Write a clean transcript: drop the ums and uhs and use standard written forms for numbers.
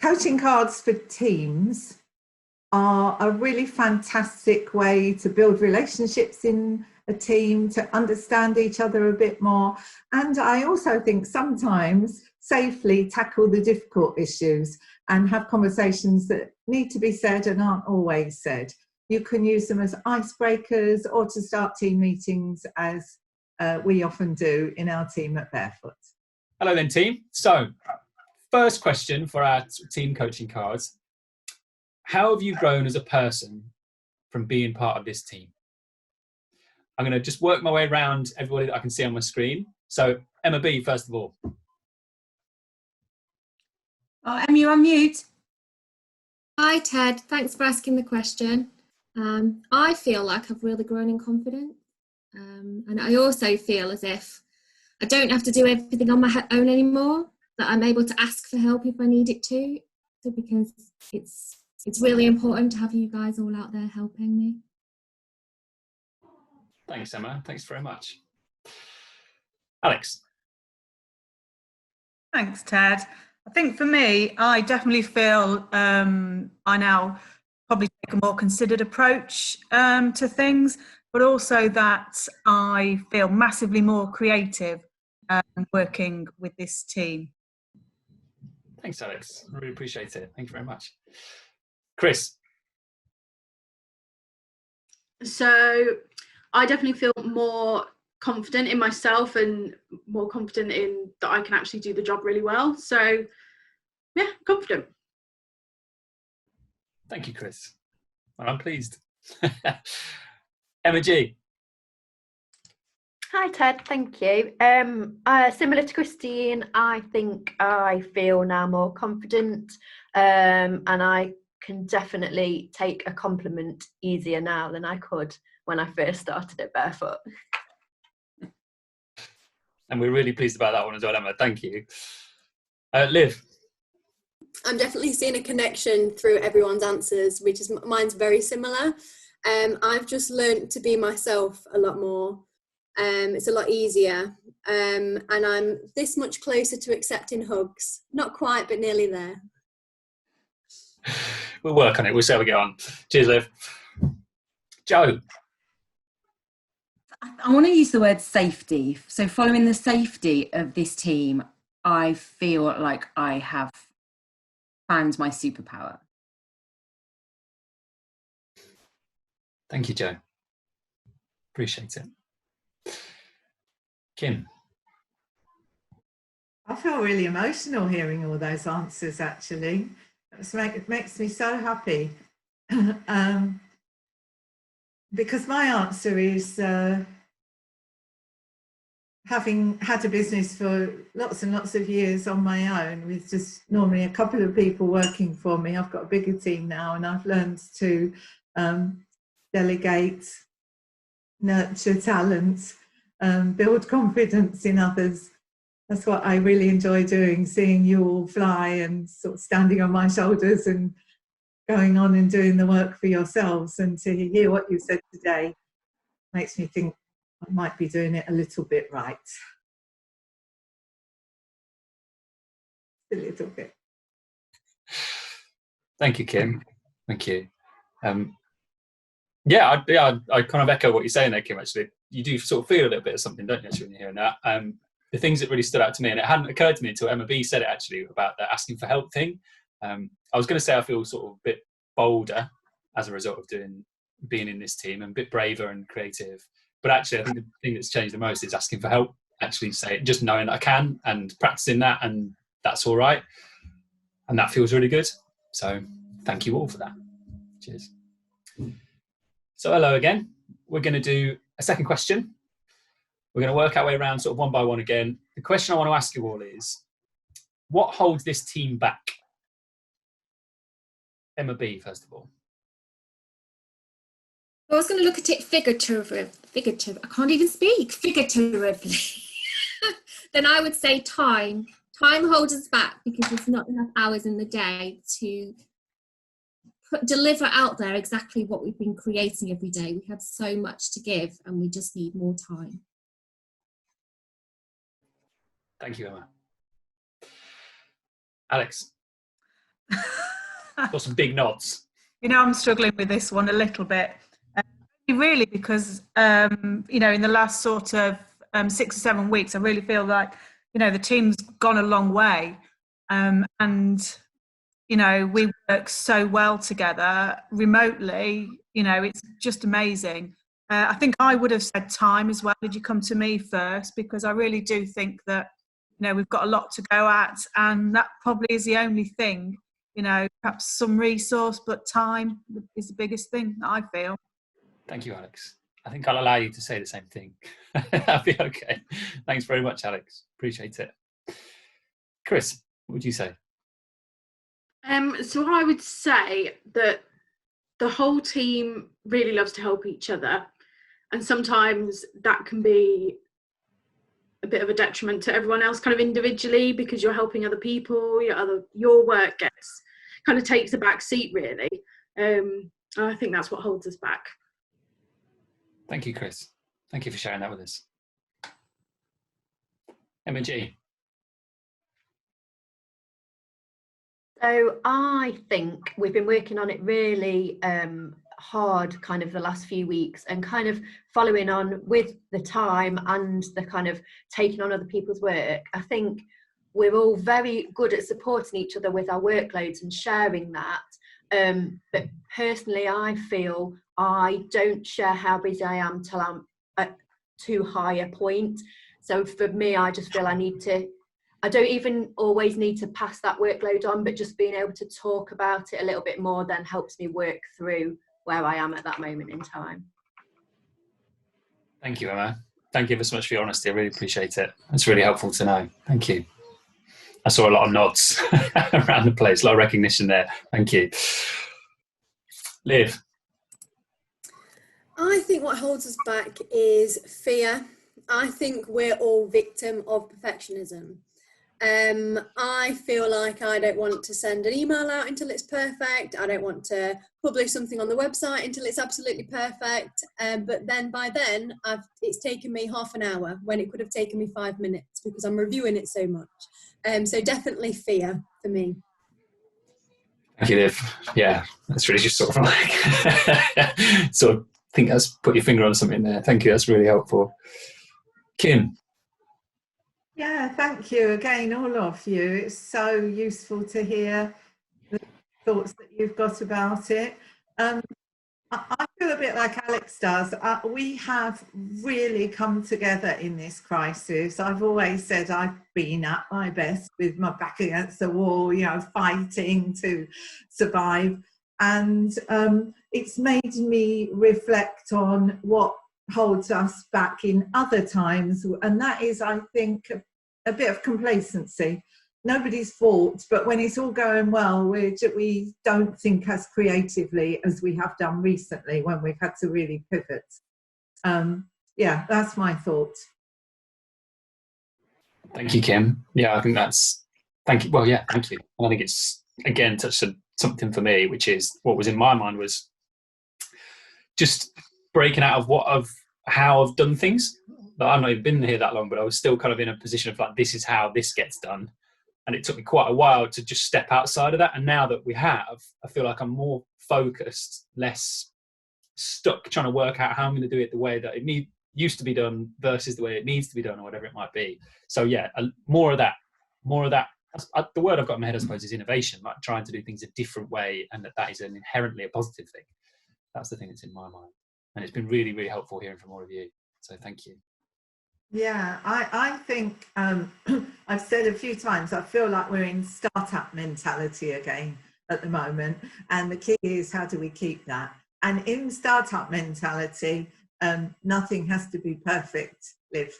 coaching cards for teams are a really fantastic way to build relationships in a team, to understand each other a bit more. And I also think sometimes safely tackle the difficult issues and have conversations that need to be said and aren't always said. You can use them as icebreakers or to start team meetings, as we often do in our team at Barefoot. Hello then, team. So, first question for our team coaching cards. How have you grown as a person from being part of this team? I'm going to just work my way around everybody that I can see on my screen. So, Emma B, first of all. Oh, Emma, you're on mute. Hi, Ted. Thanks for asking the question. I feel like I've really grown in confidence. And I also feel as if I don't have to do everything on my own anymore, that I'm able to ask for help if I need it to, because it's really important to have you guys all out there helping me. Thanks, Emma. Thanks very much. Alex. Thanks, Ted. I think for me, I definitely feel I now probably take a more considered approach to things, but also that I feel massively more creative working with this team. Thanks, Alex. I really appreciate it. Thank you very much. Chris. So I definitely feel more confident in myself and more confident in that I can actually do the job really well. So yeah, confident. Thank you, Chris. Well, I'm pleased. Emma G. Hi Ted, thank you. Similar to Christine, I think I feel now more confident, and I can definitely take a compliment easier now than I could when I first started at Barefoot. And we're really pleased about that one as well, Emma. Thank you. Liv. I'm definitely seeing a connection through everyone's answers, which is mine's very similar. I've just learned to be myself a lot more. It's a lot easier, and I'm this much closer to accepting hugs. Not quite, but nearly there. We'll work on it. We'll see how we get on. Cheers, Liv. Joe. I want to use the word safety. So following the safety of this team, I feel like I have found my superpower. Thank you, Joe. Appreciate it. Kim. I feel really emotional hearing all those answers, actually. It makes me so happy. Because my answer is having had a business for lots and lots of years on my own, with just normally a couple of people working for me. I've got a bigger team now, and I've learned to delegate, nurture talent, build confidence in others. That's what I really enjoy doing, seeing you all fly and sort of standing on my shoulders and going on and doing the work for yourselves. And to hear what you said today makes me think I might be doing it a little bit right. A little bit. Thank you, Kim. Thank you. Yeah, I kind of echo what you're saying there, Kim, actually. You do sort of feel a little bit of something, don't you, actually, when you're hearing that? The things that really stood out to me, and it hadn't occurred to me until Emma B said it, actually, about the asking for help thing. I was going to say I feel sort of a bit bolder as a result of being in this team, and a bit braver and creative. But actually, I think the thing that's changed the most is asking for help. Actually, just knowing that I can and practicing that, and that's all right. And that feels really good. So thank you all for that. Cheers. So hello again. We're going to do a second question. We're going to work our way around sort of one by one again. The question I want to ask you all is, what holds this team back? Emma B, first of all. I was going to look at it figuratively. I can't even speak. Figuratively. Then I would say time. Time holds us back because there's not enough hours in the day to deliver out there exactly what we've been creating every day. We have so much to give and we just need more time. Thank you, Emma. Alex. Got some big nods. You know, I'm struggling with this one a little bit. Really, because, you know, in the last sort of 6 or 7 weeks, I really feel like, you know, the team's gone a long way. And, you know, we work so well together remotely. You know, it's just amazing. I think I would have said time as well. Did you come to me first? Because I really do think that, you know, we've got a lot to go at, and that probably is the only thing, you know, perhaps some resource, but time is the biggest thing that I feel. Thank you, Alex. I think I'll allow you to say the same thing. That'll be okay. Thanks very much, Alex. Appreciate it. Chris, what would you say? So I would say that the whole team really loves to help each other, and sometimes that can be a bit of a detriment to everyone else kind of individually, because you're helping other people, your work gets kind of takes a back seat really. I think that's what holds us back. Thank you, Chris. Thank you for sharing that with us. Emma G. So I think we've been working on it really hard kind of the last few weeks, and kind of following on with the time and the kind of taking on other people's work. I think we're all very good at supporting each other with our workloads and sharing that. But personally, I feel I don't share how busy I am till I'm at too high a point. So for me, I just feel I don't even always need to pass that workload on, but just being able to talk about it a little bit more then helps me work through where I am at that moment in time. Thank you, Emma. Thank you so much for your honesty. I really appreciate it. It's really helpful to know. Thank you. I saw a lot of nods around the place, a lot of recognition there. Thank you. Liv. I think what holds us back is fear. I think we're all victim of perfectionism. I feel like I don't want to send an email out until it's perfect. I don't want to publish something on the website until it's absolutely perfect. But then by then, it's taken me half an hour when it could have taken me 5 minutes because I'm reviewing it so much. So definitely fear for me. Thank you, Liv. Yeah, that's really just sort of like, sort of think that's put your finger on something there. Thank you, that's really helpful. Kim. Yeah, thank you again, all of you. It's so useful to hear the thoughts that you've got about it. I feel a bit like Alex does. We have really come together in this crisis. I've always said I've been at my best with my back against the wall, you know, fighting to survive. And it's made me reflect on what holds us back in other times. And that is, I think, a bit of complacency. Nobody's fault, but when it's all going well, we don't think as creatively as we have done recently when we've had to really pivot. Yeah, that's my thought. Thank you, Kim. Yeah, I think thank you. Well, yeah, thank you. And I think it's, again, touched on something for me, which is what was in my mind was just breaking out of how I've done things. I've not even been here that long, but I was still kind of in a position of like, this is how this gets done. And it took me quite a while to just step outside of that. And now that we have, I feel like I'm more focused, less stuck trying to work out how I'm going to do it the way that it used to be done versus the way it needs to be done, or whatever it might be. So yeah, more of that. The word I've got in my head, I suppose, is innovation, like trying to do things a different way, and that is an inherently a positive thing. That's the thing that's in my mind. And it's been really, really helpful hearing from all of you. So thank you. Yeah, I think I've said a few times, I feel like we're in startup mentality again at the moment. And the key is, how do we keep that? And in startup mentality, nothing has to be perfect, Liv.